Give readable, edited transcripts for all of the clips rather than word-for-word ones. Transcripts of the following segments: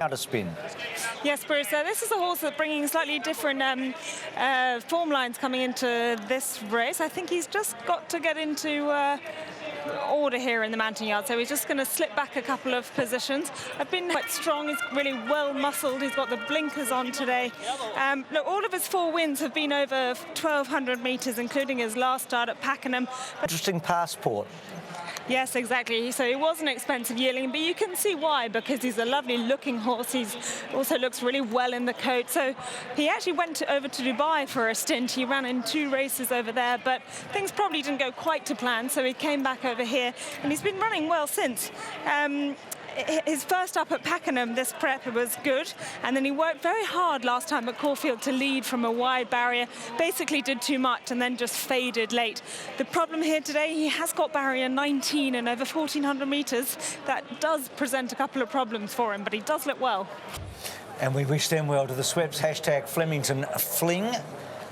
Out of spin. Yes, Bruce, this is a horse that's bringing slightly different form lines coming into this race. I think he's just got to get into order here in the mounting yard, so he's just going to slip back a couple of positions. I've been quite strong, he's really well muscled, he's got the blinkers on today. Look, all of his 4 wins have been over 1,200 metres, including his last start at Pakenham. Interesting passport. Yes, exactly. So he was an expensive yearling, but you can see why, because he's a lovely looking horse. He also looks really well in the coat. So he actually went over to Dubai for a stint. He ran in 2 races over there, but things probably didn't go quite to plan. So he came back over here and he's been running well since. His first up at Pakenham, this prep, was good, and then he worked very hard last time at Caulfield to lead from a wide barrier, basically did too much and then just faded late. The problem here today, he has got barrier 19 and over 1,400 metres. That does present a couple of problems for him, but he does look well. And we wish them well to the Sweps. Hashtag Flemington Fling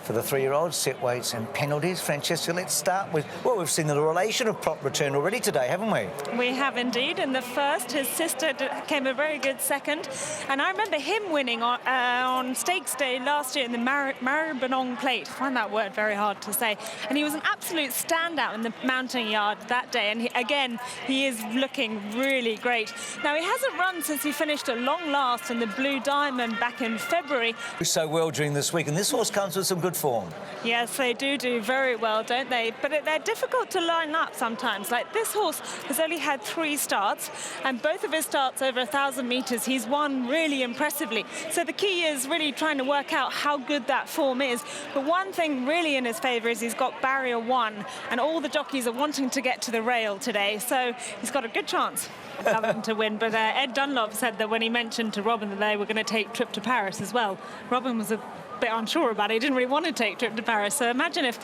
for the 3-year-olds, set weights and penalties. Francesca, let's start with, well, we've seen the relation of prop return already today, haven't we? We have indeed. In the first, his sister came a very good second. And I remember him winning on Stakes Day last year in the Maribyrnong Plate. I find that word very hard to say. And he was an absolute standout in the mounting yard that day. And again, he is looking really great. Now, he hasn't run since he finished at long last in the Blue Diamond back in February. So well during this week, and this horse comes with some good form. Yes, they do very well, don't they? But they're difficult to line up sometimes. Like, this horse has only had 3 starts, and both of his starts over 1,000 metres, he's won really impressively. So the key is really trying to work out how good that form is. But one thing really in his favour is he's got barrier 1, and all the jockeys are wanting to get to the rail today. So he's got a good chance of him to win. But Ed Dunlop said that when he mentioned to Robin that they were going to take Trip to Paris as well, Robin was a bit unsure about it. He didn't really want to take Trip to Paris. So imagine if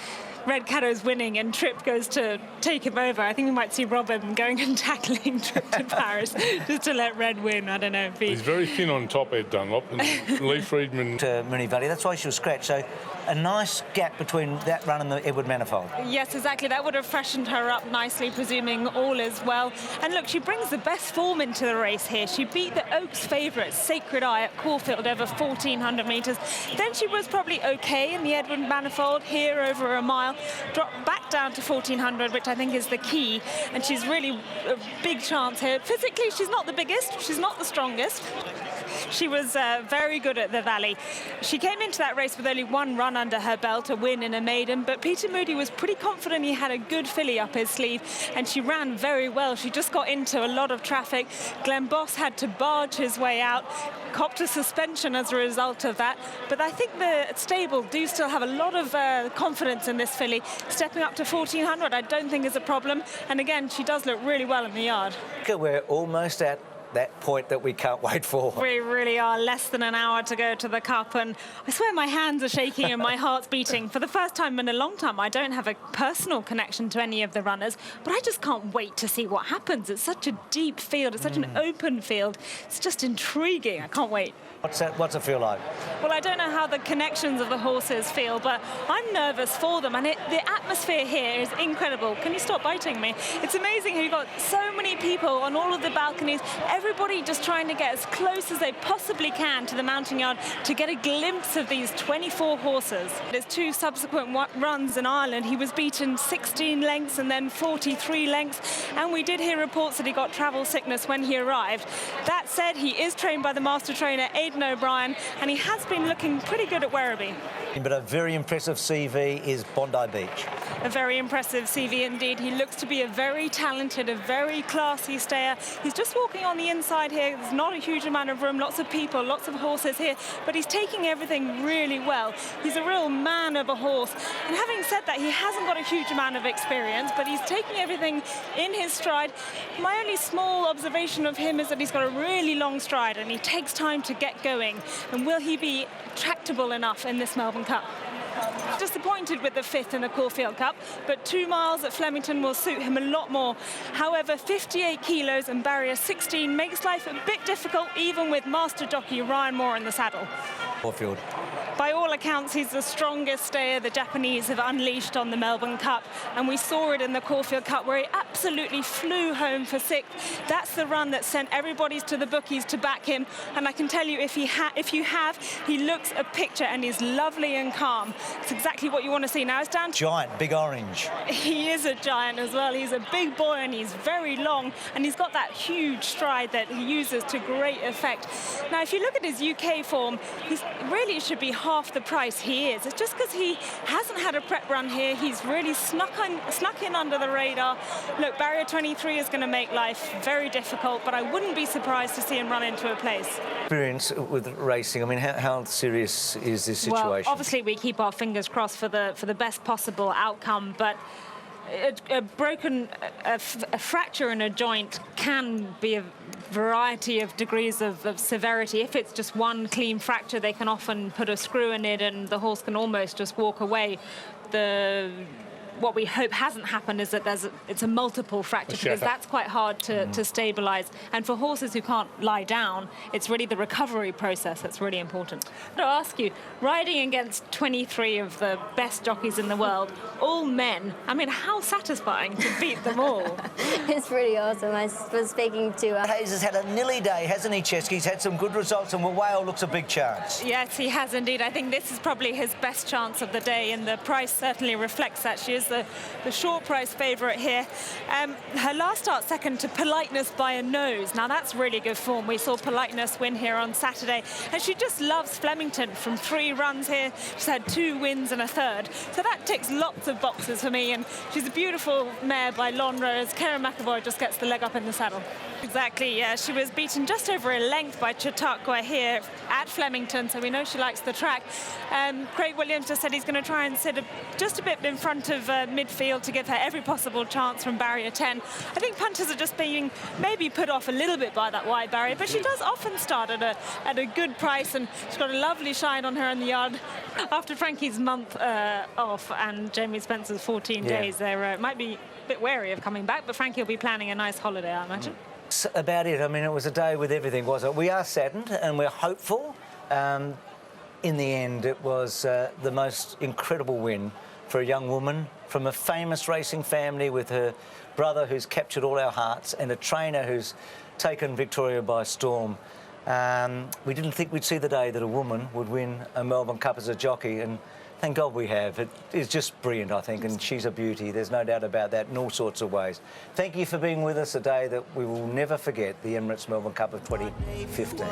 Red Caddo's winning and Trip goes to take him over. I think we might see Robin going and tackling Trip to Paris just to let Red win. I don't know. He's very thin on top, Ed Dunlop, and Lee Friedman. Moonee Valley, that's why she was scratched. So a nice gap between that run and the Edward Manifold. Yes, exactly. That would have freshened her up nicely, presuming all is well. And look, she brings the best form into the race here. She beat the Oaks favourite, Sacred Eye, at Caulfield over 1,400 metres. Then she was probably okay in the Edward Manifold, here over a mile, dropped back down to 1,400, which I think is the key. And she's really a big chance here. Physically, she's not the biggest, she's not the strongest. She was very good at the Valley. She came into that race with only 1 run under her belt, a win in a maiden, but Peter Moody was pretty confident he had a good filly up his sleeve, and she ran very well. She just got into a lot of traffic. Glenn Boss had to barge his way out, copped a suspension as a result of that, but I think the stable do still have a lot of confidence in this filly. Stepping up to 1,400 I don't think is a problem, and again, she does look really well in the yard. We're almost at that point that we can't wait for. We really are. Less than an hour to go to the Cup, and I swear my hands are shaking and my heart's beating. For the first time in a long time, I don't have a personal connection to any of the runners, but I just can't wait to see what happens. It's such a deep field, it's such an open field. It's just intriguing. I can't wait. What's it feel like? Well, I don't know how the connections of the horses feel, but I'm nervous for them, and the atmosphere here is incredible. Can you stop biting me? It's amazing how you've got so many people on all of the balconies, everybody just trying to get as close as they possibly can to the mounting yard to get a glimpse of these 24 horses. There's 2 subsequent runs in Ireland. He was beaten 16 lengths and then 43 lengths, and we did hear reports that he got travel sickness when he arrived. That said, he is trained by the master trainer, Aidan O'Brien, and he has been looking pretty good at Werribee. But a very impressive CV is Bondi Beach. A very impressive CV indeed. He looks to be a very talented, a very classy stayer. He's just walking on the inside here. There's not a huge amount of room, lots of people, lots of horses here, but he's taking everything really well. He's a real man of a horse. And having said that, he hasn't got a huge amount of experience, but he's taking everything in his stride. My only small observation of him is that he's got a really long stride and he takes time to get going. And will he be tractable enough in this Melbourne Cup? Disappointed with the 5th in the Caulfield Cup, but 2 miles at Flemington will suit him a lot more. However, 58 kilos and barrier 16 makes life a bit difficult, even with master jockey Ryan Moore in the saddle. Caulfield. By all accounts, he's the strongest stayer the Japanese have unleashed on the Melbourne Cup, and we saw it in the Caulfield Cup where he absolutely flew home for sixth. That's the run that sent everybody to the bookies to back him, and I can tell you, if you have, he looks a picture and he's lovely and calm. It's exactly what you want to see. Now it's down to... Giant, big orange. He is a giant as well. He's a big boy and he's very long, and he's got that huge stride that he uses to great effect. Now, if you look at his UK form, he really should be half the price he is. It's just because he hasn't had a prep run here. He's really snuck in under the radar. Look, barrier 23 is going to make life very difficult, but I wouldn't be surprised to see him run into a place. Experience with racing, I mean, how serious is this situation? Well, obviously we keep our fingers crossed for the best possible outcome, but a fracture in a joint can be a variety of degrees of severity. If it's just one clean fracture, they can often put a screw in it and the horse can almost just walk away. What we hope hasn't happened is that it's a multiple fracture, because that's quite hard to stabilise. And for horses who can't lie down, it's really the recovery process that's really important. To ask you, riding against 23 of the best jockeys in the world, all men, I mean, how satisfying to beat them all. It's pretty awesome. I was speaking to... Hayes has had a nilly day, hasn't he, Chesky? He's had some good results, and Whale looks a big chance. Yes, he has indeed. I think this is probably his best chance of the day, and the price certainly reflects that. She is the short price favourite here. Her last start second to Politeness by a nose. Now that's really good form. We saw Politeness win here on Saturday, and she just loves Flemington from 3 runs here. She's had 2 wins and a third. So that ticks lots of boxes for me, and she's a beautiful mare by Lon Rose. Karen McAvoy just gets the leg up in the saddle. Exactly, yeah. She was beaten just over a length by Chautauqua here at Flemington, so we know she likes the track. Craig Williams just said he's going to try and sit just a bit in front of midfield to give her every possible chance from barrier 10. I think punters are just being maybe put off a little bit by that wide barrier, but she does often start at a good price, and she's got a lovely shine on her in the yard. After Frankie's month off and Jamie Spencer's 14 days, they might be a bit wary of coming back, but Frankie will be planning a nice holiday, I imagine. About it. I mean, it was a day with everything, wasn't it? We are saddened and we're hopeful. In the end, it was the most incredible win for a young woman from a famous racing family, with her brother who's captured all our hearts and a trainer who's taken Victoria by storm. We didn't think we'd see the day that a woman would win a Melbourne Cup as a jockey, and thank God we have. It is just brilliant, I think, and she's a beauty. There's no doubt about that in all sorts of ways. Thank you for being with us, a day that we will never forget, the Emirates Melbourne Cup of 2015.